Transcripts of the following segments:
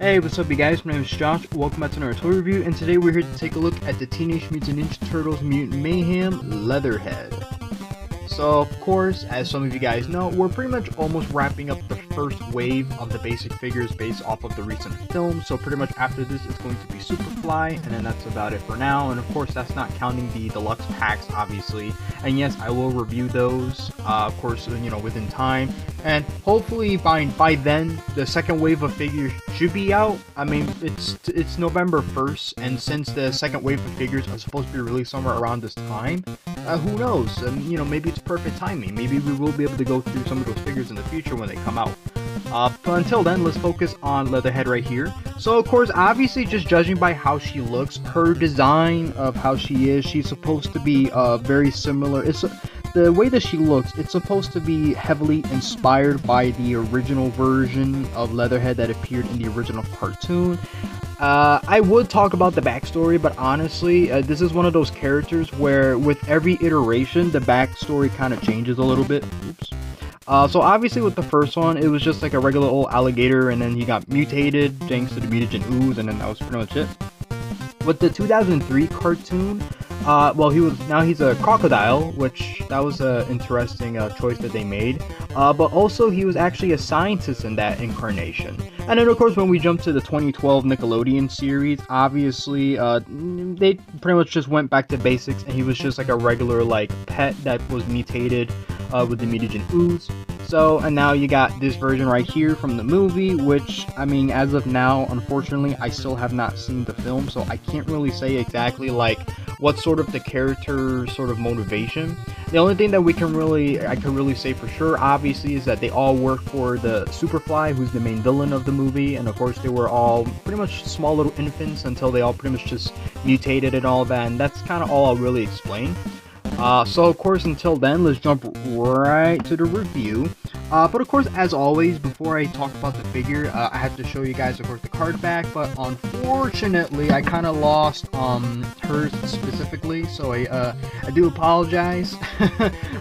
Hey, what's up you guys, my name is Josh, welcome back to another toy review, and today we're here to take a look at the Teenage Mutant Ninja Turtles Mutant Mayhem Leatherhead. So, of course, as some of you guys know, we're pretty much almost wrapping up the first wave of the basic figures based off of the recent film, so pretty much after this it's going to be Superfly, and then that's about it for now, and of course that's not counting the deluxe packs, obviously, and yes, I will review those, of course, within time, and hopefully by then, the second wave of figures should be out. I mean, it's November 1st, and since the second wave of figures are supposed to be released somewhere around this time, who knows, maybe it's perfect timing. Maybe we will be able to go through some of those figures in the future when they come out. But until then, let's focus on Leatherhead right here. So of course, obviously just judging by how she looks, her design of how she is, she's supposed to be very similar. The way that she looks, it's supposed to be heavily inspired by the original version of Leatherhead that appeared in the original cartoon. I would talk about the backstory, but honestly, this is one of those characters where with every iteration, the backstory kind of changes a little bit. Oops. So obviously with the first one, it was just like a regular old alligator, and then he got mutated thanks to the mutagen ooze, and then that was pretty much it. With the 2003 cartoon, well, he's a crocodile, which that was an interesting choice that they made. But also he was actually a scientist in that incarnation. And then of course when we jump to the 2012 Nickelodeon series, obviously they pretty much just went back to basics, and he was just like a regular like pet that was mutated with the mutagen ooze. So, and now you got this version right here from the movie, which, I mean, as of now, unfortunately, I still have not seen the film, so I can't really say exactly, like, what's sort of the character's sort of motivation. The only thing that I could really say for sure, obviously, is that they all work for the Superfly, who's the main villain of the movie, and of course, they were all pretty much small little infants until they all pretty much just mutated and all that, and that's kind of all I'll really explain. So of course, until then, let's jump right to the review. But of course, as always, before I talk about the figure, I have to show you guys, of course, the card back, but unfortunately, I kind of lost hers specifically, so I do apologize.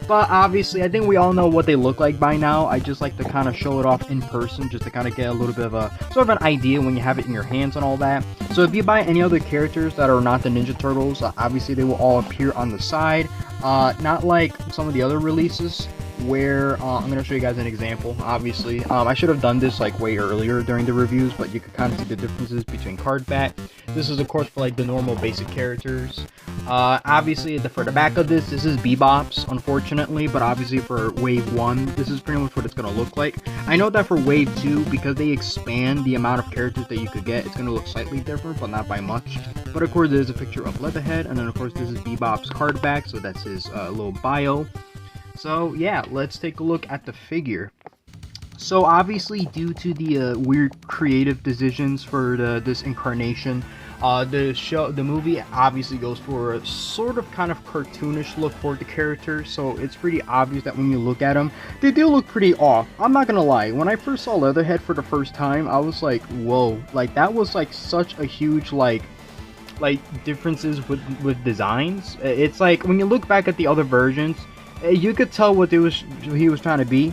But obviously, I think we all know what they look like by now. I just like to kind of show it off in person, just to kind of get a little bit of a sort of an idea when you have it in your hands and all that. So if you buy any other characters that are not the Ninja Turtles, obviously they will all appear on the side. Not like some of the other releases where I'm going to show you guys an example. Obviously I should have done this like way earlier during the reviews, but you can kind of see the differences between card back. This is of course for like the normal basic characters. Obviously for the back of this is Bebop's, unfortunately, but obviously for wave 1 this is pretty much what it's going to look like. I know that for wave 2, because they expand the amount of characters that you could get, it's going to look slightly different, but not by much. But of course there's a picture of Leatherhead, and then of course this is Bebop's card back, so that's his little bio. So yeah, let's take a look at the figure. So obviously, due to the weird creative decisions for this incarnation, the movie obviously goes for a sort of kind of cartoonish look for the characters. So it's pretty obvious that when you look at them, they do look pretty off. I'm not gonna lie. When I first saw Leatherhead for the first time, I was like, whoa! Like that was like such a huge like differences with designs. It's like when you look back at the other versions, you could tell what he was trying to be,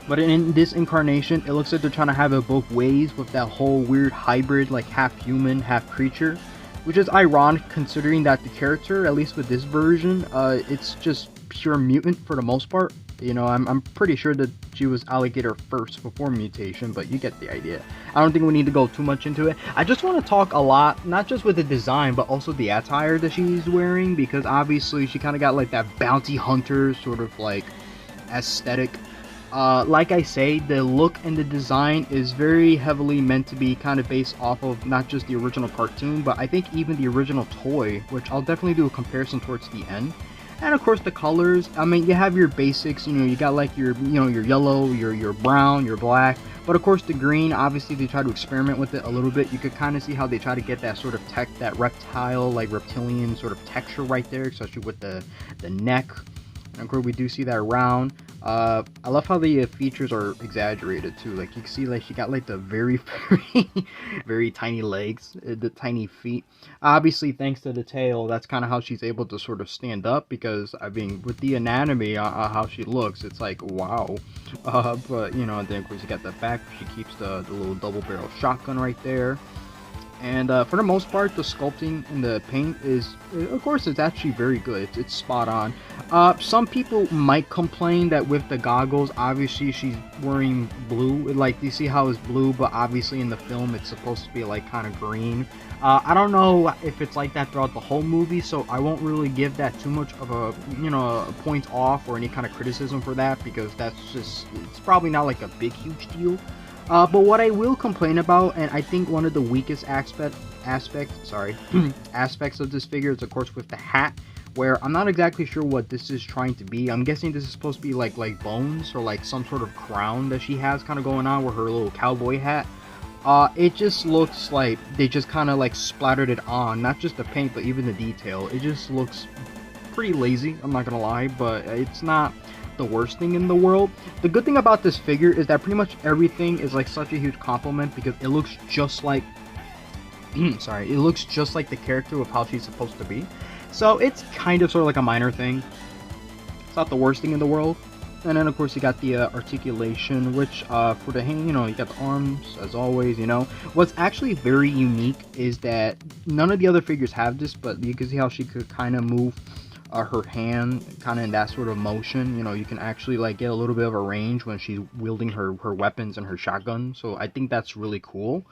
but in this incarnation, it looks like they're trying to have it both ways with that whole weird hybrid, like half human, half creature, which is ironic considering that the character, at least with this version, it's just pure mutant for the most part. I'm pretty sure that she was alligator first before mutation, but you get the idea. I don't think we need to go too much into it. I just want to talk a lot, not just with the design, but also the attire that she's wearing, because obviously she kind of got like that bounty hunter sort of like aesthetic. Like I say, the look and the design is very heavily meant to be kind of based off of not just the original cartoon, but I think even the original toy, which I'll definitely do a comparison towards the end. And of course the colors, I mean, you have your basics, you got like your yellow, your brown, your black, but of course the green, obviously they try to experiment with it a little bit. You could kind of see how they try to get that sort of that reptile, like reptilian sort of texture right there, especially with the neck. And of course, we do see that round. I love how the features are exaggerated too. Like you can see, like she got like the very, very tiny legs, the tiny feet. Obviously, thanks to the tail, that's kind of how she's able to sort of stand up. Because I mean, with the anatomy, how she looks, it's like wow. But you know, then of course you got the back. She keeps the little double barrel shotgun right there. And for the most part, the sculpting in the paint is, of course, it's actually very good. It's spot on. Some people might complain that with the goggles, obviously she's wearing blue. Like, you see how it's blue, but obviously in the film it's supposed to be like kind of green. I don't know if it's like that throughout the whole movie, so I won't really give that too much of a, you know, a point off or any kind of criticism for that, because that's just, it's probably not like a big, huge deal. But what I will complain about, and I think one of the weakest aspects of this figure is, of course, with the hat, where I'm not exactly sure what this is trying to be. I'm guessing this is supposed to be like bones or like some sort of crown that she has kind of going on with her little cowboy hat. It just looks like they just kind of like splattered it on, not just the paint, but even the detail. It just looks pretty lazy, I'm not gonna lie, but it's not the worst thing in the world. The good thing about this figure is that pretty much everything is like such a huge compliment, because it looks just like sorry, it looks just like the character of how she's supposed to be. So it's kind of sort of like a minor thing. It's not the worst thing in the world. And then of course you got the articulation, which for the hand, you know, you got the arms as always. You know, what's actually very unique is that none of the other figures have this, but you can see how she could kind of move her hand kind of in that sort of motion. You know, you can actually like get a little bit of a range when she's wielding her weapons and her shotgun. So I think that's really cool,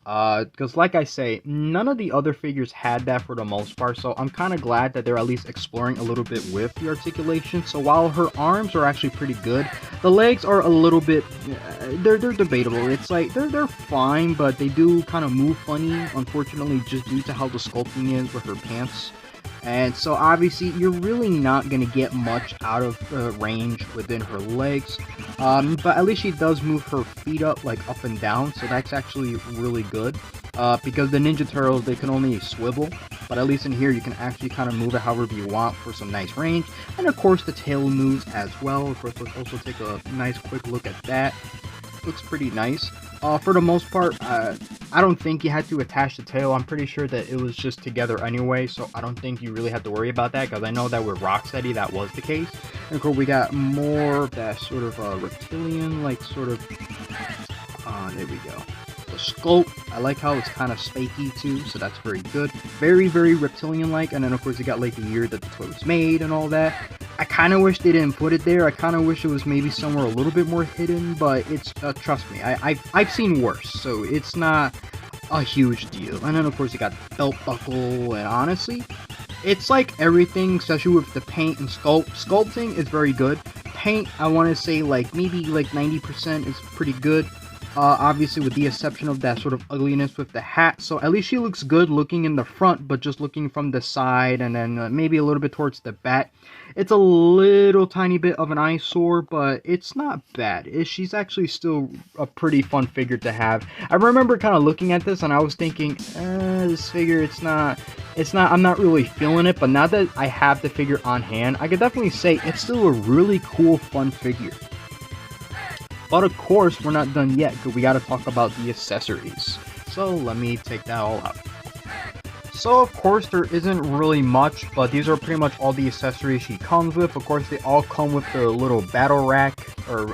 because like I say, none of the other figures had that for the most part. So I'm kind of glad that they're at least exploring a little bit with the articulation. So while her arms are actually pretty good, the legs are a little bit they're debatable. It's like they're fine, but they do kind of move funny, unfortunately, just due to how the sculpting is with her pants. And so obviously you're really not going to get much out of the range within her legs, but at least she does move her feet up and down, so that's actually really good, because the Ninja Turtles, they can only swivel, but at least in here you can actually kind of move it however you want for some nice range. And of course the tail moves as well. Of course, let's also take a nice quick look at that. Looks pretty nice. For the most part, I don't think you had to attach the tail. I'm pretty sure that it was just together anyway, so I don't think you really have to worry about that, because I know that with Rocksteady that was the case. And of course we got more of that sort of reptilian, like sort of, there we go. The sculpt, I like how it's kind of spaky too, so that's very good. Very, very reptilian-like. And then of course you got like the year that the toy was made and all that. I kind of wish they didn't put it there. I kind of wish it was maybe somewhere a little bit more hidden, but it's, trust me, I've seen worse, so it's not a huge deal. And then of course you got the belt buckle, and honestly, it's like everything, especially with the paint and sculpting is very good. Paint, I want to say like maybe like 90% is pretty good. Obviously with the exception of that sort of ugliness with the hat. So at least she looks good looking in the front, but just looking from the side and then maybe a little bit towards the back, it's a little tiny bit of an eyesore, but it's not bad. She's actually still a pretty fun figure to have. I remember kind of looking at this and I was thinking, this figure, I'm not really feeling it, but now that I have the figure on hand, I could definitely say it's still a really cool, fun figure. But of course, we're not done yet, because we gotta talk about the accessories. So let me take that all out. So of course, there isn't really much, but these are pretty much all the accessories she comes with. Of course, they all come with the little battle rack, or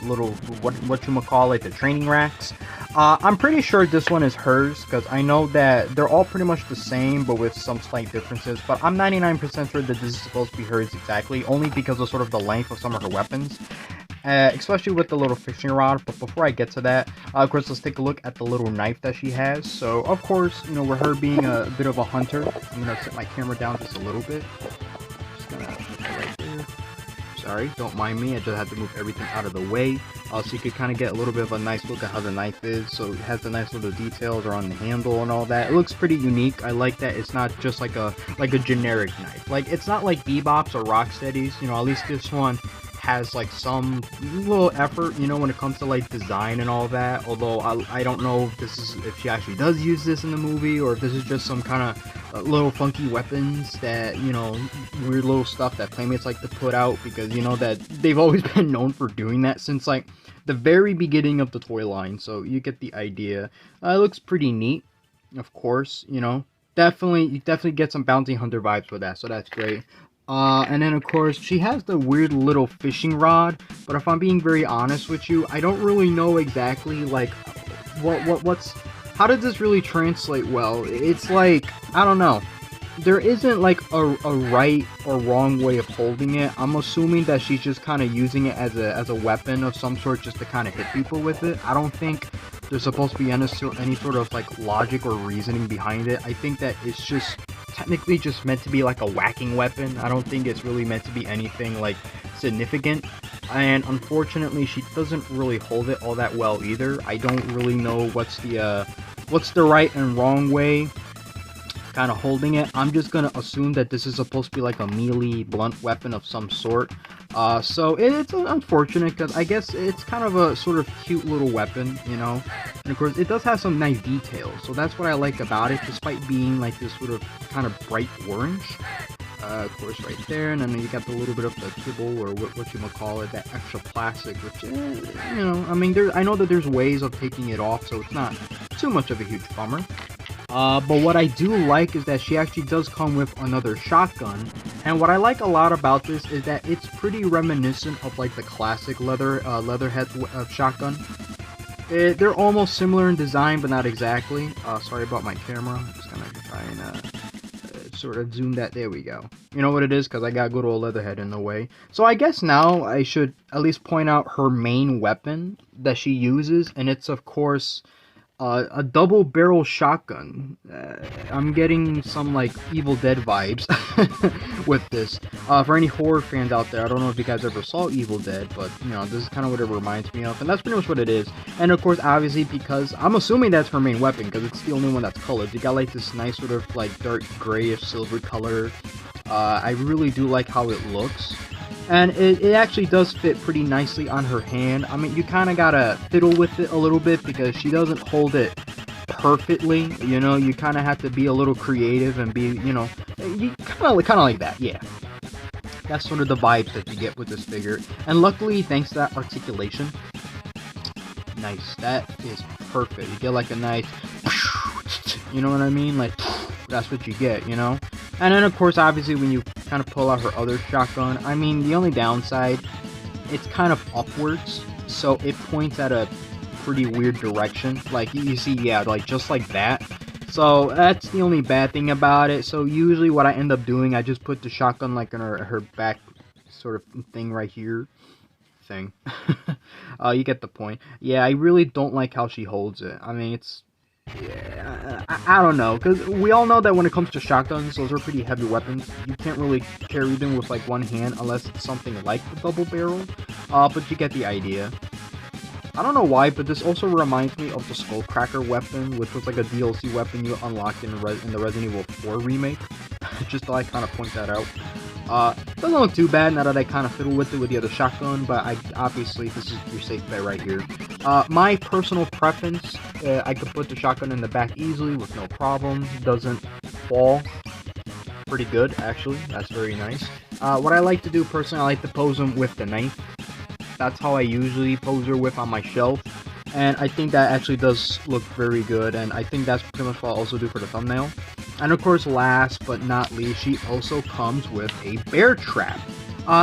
little, whatchamacallit, the training racks. I'm pretty sure this one is hers, because I know that they're all pretty much the same, but with some slight differences. But I'm 99% sure that this is supposed to be hers exactly, only because of sort of the length of some of her weapons. Especially with the little fishing rod. But before I get to that, of course, let's take a look at the little knife that she has. So of course, you know, with her being a bit of a hunter, I'm gonna set my camera down just a little bit. Just gonna put it right there. Sorry, don't mind me, I just had to move everything out of the way, so you could kind of get a little bit of a nice look at how the knife is. So it has the nice little details around the handle and all that. It looks pretty unique. I like that it's not just like a generic knife. Like, it's not like Bebop's or Rocksteady's, you know, at least this one has like some little effort, you know, when it comes to like design and all that. Although I don't know if she actually does use this in the movie, or if this is just some kind of little funky weapons that, you know, weird little stuff that Playmates like to put out, because you know that they've always been known for doing that since like the very beginning of the toy line. So you get the idea. It looks pretty neat, of course, you know. You definitely get some Bounty Hunter vibes with that, so that's great. And then of course she has the weird little fishing rod, but if I'm being very honest with you, I don't really know exactly like what's how does this really translate well. It's like, I don't know. There isn't like a right or wrong way of holding it. I'm assuming that she's just kind of using it as a weapon of some sort, just to kind of hit people with it. I don't think there's supposed to be any sort of like logic or reasoning behind it. I think that it's just technically just meant to be like a whacking weapon. I don't think it's really meant to be anything like significant. And unfortunately, she doesn't really hold it all that well either. I don't really know what's the right and wrong way kind of holding it. I'm just gonna assume that this is supposed to be like a melee blunt weapon of some sort. So it's unfortunate, because I guess it's kind of a sort of cute little weapon, you know. And of course, it does have some nice details, so that's what I like about it, despite being like this sort of kind of bright orange. Of course, right there, and then you got the little bit of the kibble, or what you might call it, that extra plastic, which, you know, I mean, I know that there's ways of taking it off, so it's not too much of a huge bummer. But what I do like is that she actually does come with another shotgun, and what I like a lot about this is that it's pretty reminiscent of like the classic Leatherhead shotgun. They're almost similar in design, but not exactly. Sorry about my camera. I'm just gonna try and sort of zoom that. There we go. You know what it is, because I got good old Leatherhead in the way. So I guess now I should at least point out her main weapon that she uses, and it's of course a double barrel shotgun. I'm getting some like Evil Dead vibes with this. For any horror fans out there, I don't know if you guys ever saw Evil Dead, but you know, this is kind of what it reminds me of, and that's pretty much what it is. And of course, obviously, because I'm assuming that's her main weapon, because it's the only one that's colored. You got like this nice sort of like dark grayish silver color. I really do like how it looks. And it actually does fit pretty nicely on her hand. I mean, you kind of gotta fiddle with it a little bit, because she doesn't hold it perfectly, you know. You kind of have to be a little creative and be, you know, you kind of like that, yeah. That's sort of the vibes that you get with this figure. And luckily, thanks to that articulation, nice, that is perfect. You get like a nice, you know what I mean? Like, that's what you get, you know? And then, of course, obviously, when you kind of pull out her other shotgun, I mean, the only downside, it's kind of upwards, so it points at a pretty weird direction. Like, you see, yeah, like, just like that. So, that's the only bad thing about it. So, usually what I end up doing, I just put the shotgun, like, in her back sort of thing right here. You get the point. Yeah, I really don't like how she holds it. I mean, it's... yeah, I don't know, because we all know that when it comes to shotguns, those are pretty heavy weapons. You can't really carry them with like one hand unless it's something like the double barrel, but you get the idea. I don't know why, but this also reminds me of the Skullcracker weapon, which was like a DLC weapon you unlocked in the Resident Evil 4 remake. Just thought I'd kind of point that out. Doesn't look too bad now that I kind of fiddle with it with the other shotgun, but obviously this is your safe bet right here. My personal preference, I could put the shotgun in the back easily with no problem. Doesn't fall. Pretty good, actually. That's very nice. What I like to do personally, I like to pose them with the knife. That's how I usually pose her with on my shelf. And I think that actually does look very good, and I think that's pretty much what I'll also do for the thumbnail. And of course, last but not least, she also comes with a bear trap.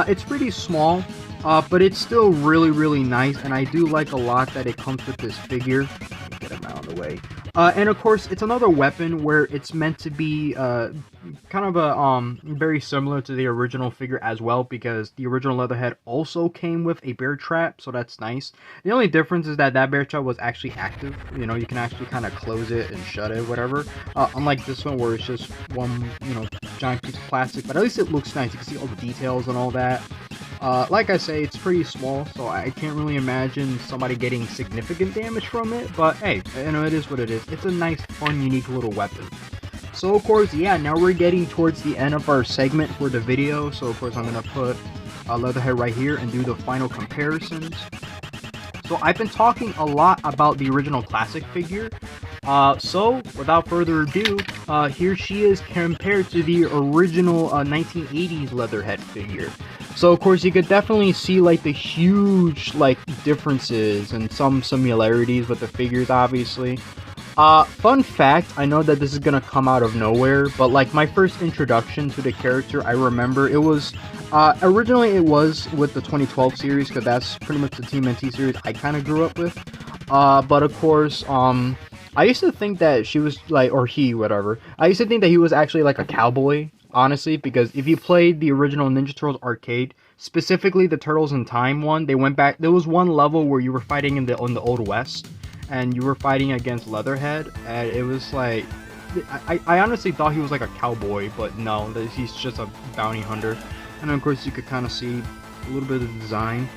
It's pretty small, but it's still really, really nice, and I do like a lot that it comes with this figure. Let me get him out of the way. And of course, it's another weapon where it's meant to be kind of a very similar to the original figure as well, because the original Leatherhead also came with a bear trap, so that's nice. The only difference is that bear trap was actually active. You know, you can actually kind of close it and shut it, whatever. Unlike this one where it's just one, you know, giant piece of plastic, but at least it looks nice. You can see all the details and all that. Like I say, it's pretty small, so I can't really imagine somebody getting significant damage from it, but hey, you know, it is what it is. It's a nice, fun, unique little weapon. So, of course, yeah, now we're getting towards the end of our segment for the video, so of course I'm going to put Leatherhead right here and do the final comparisons. So I've been talking a lot about the original classic figure. So without further ado, here she is compared to the original 1980s Leatherhead figure. So of course you could definitely see like the huge like differences and some similarities with the figures, obviously. Fun fact, I know that this is gonna come out of nowhere, but like my first introduction to the character, I remember it was, originally it was with the 2012 series, because that's pretty much the TMNT series I kind of grew up with. But of course, I used to think that she was like, or he, whatever. I used to think that he was actually like a cowboy, honestly, because if you played the original Ninja Turtles arcade, specifically the Turtles in Time one, they went back, there was one level where you were fighting in the Old West, and you were fighting against Leatherhead, and it was like, I honestly thought he was like a cowboy, but no, he's just a bounty hunter. And of course you could kind of see a little bit of the design.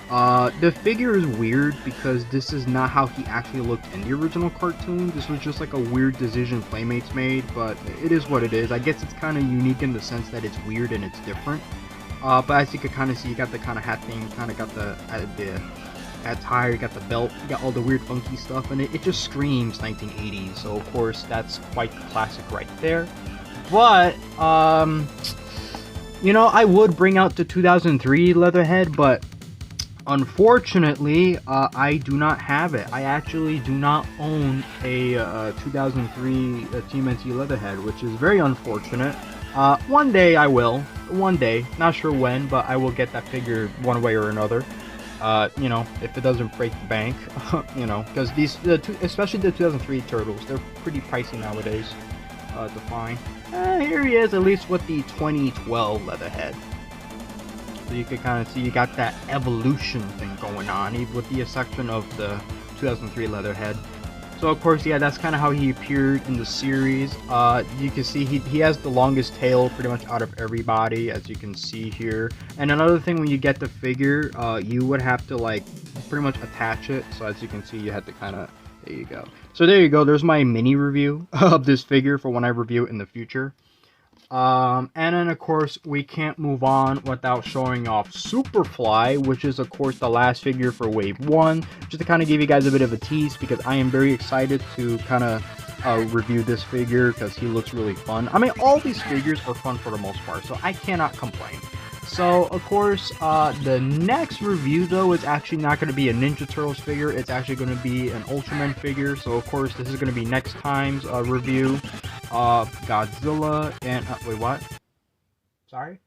The figure is weird because this is not how he actually looked in the original cartoon. This was just like a weird decision Playmates made, but it is what it is. I guess it's kind of unique in the sense that it's weird and it's different. But as you could kind of see, you got the kind of hat thing, kind of got the attire, you got the belt, you got all the weird funky stuff, and it just screams 1980s. So of course that's quite the classic right there. But you know, I would bring out the 2003 Leatherhead, but unfortunately I do not have it. I actually do not own a 2003 TMNT Leatherhead, which is very unfortunate. One day I will, one day, not sure when, but I will get that figure one way or another. You know, if it doesn't break the bank, you know, because these, especially the 2003 Turtles, they're pretty pricey nowadays to find. Here he is, at least with the 2012 Leatherhead. So you can kind of see you got that evolution thing going on, even with the exception of the 2003 Leatherhead. So of course, yeah, that's kind of how he appeared in the series. You can see he has the longest tail pretty much out of everybody, as you can see here. And another thing, when you get the figure, you would have to like pretty much attach it. So as you can see, you had to kind of, there you go. So there you go, there's my mini review of this figure for when I review it in the future. And then of course we can't move on without showing off Superfly, which is of course the last figure for Wave 1, just to kind of give you guys a bit of a tease, because I am very excited to kind of review this figure, because he looks really fun. I mean, all these figures are fun for the most part, so I cannot complain. So of course the next review though is actually not going to be a Ninja Turtles figure, it's actually going to be an Ultraman figure. So of course this is going to be next time's review. Godzilla and wait, what? Sorry?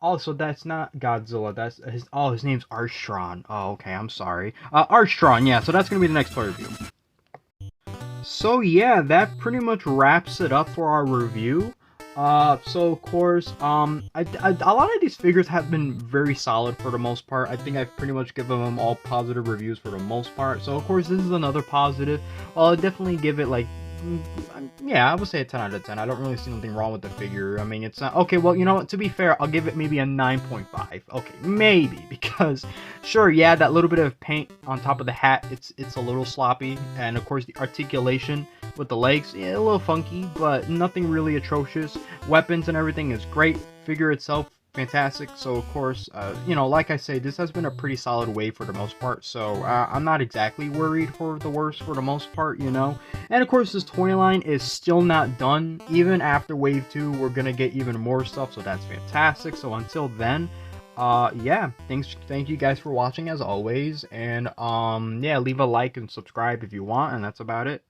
Oh, so that's not Godzilla. That's his. Oh, his name's Armstrong. Oh, okay. I'm sorry. Armstrong. Yeah. So that's gonna be the next toy review. So yeah, that pretty much wraps it up for our review. So of course, a lot of these figures have been very solid for the most part. I think I've pretty much given them all positive reviews for the most part. So of course, this is another positive. I'll definitely give it like, yeah, I would say a 10 out of 10. I don't really see anything wrong with the figure. I mean, it's not... Okay, well, you know what? To be fair, I'll give it maybe a 9.5. Okay, maybe, because... Sure, yeah, that little bit of paint on top of the hat, it's a little sloppy. And, of course, the articulation with the legs, yeah, a little funky, but nothing really atrocious. Weapons and everything is great. Figure itself, fantastic. So of course, you know, like I say, this has been a pretty solid wave for the most part, so I'm not exactly worried for the worst for the most part, you know. And of course, this toy line is still not done. Even after wave 2, we're gonna get even more stuff, so that's fantastic. So until then, yeah, thank you guys for watching as always, and yeah, leave a like and subscribe if you want, and that's about it.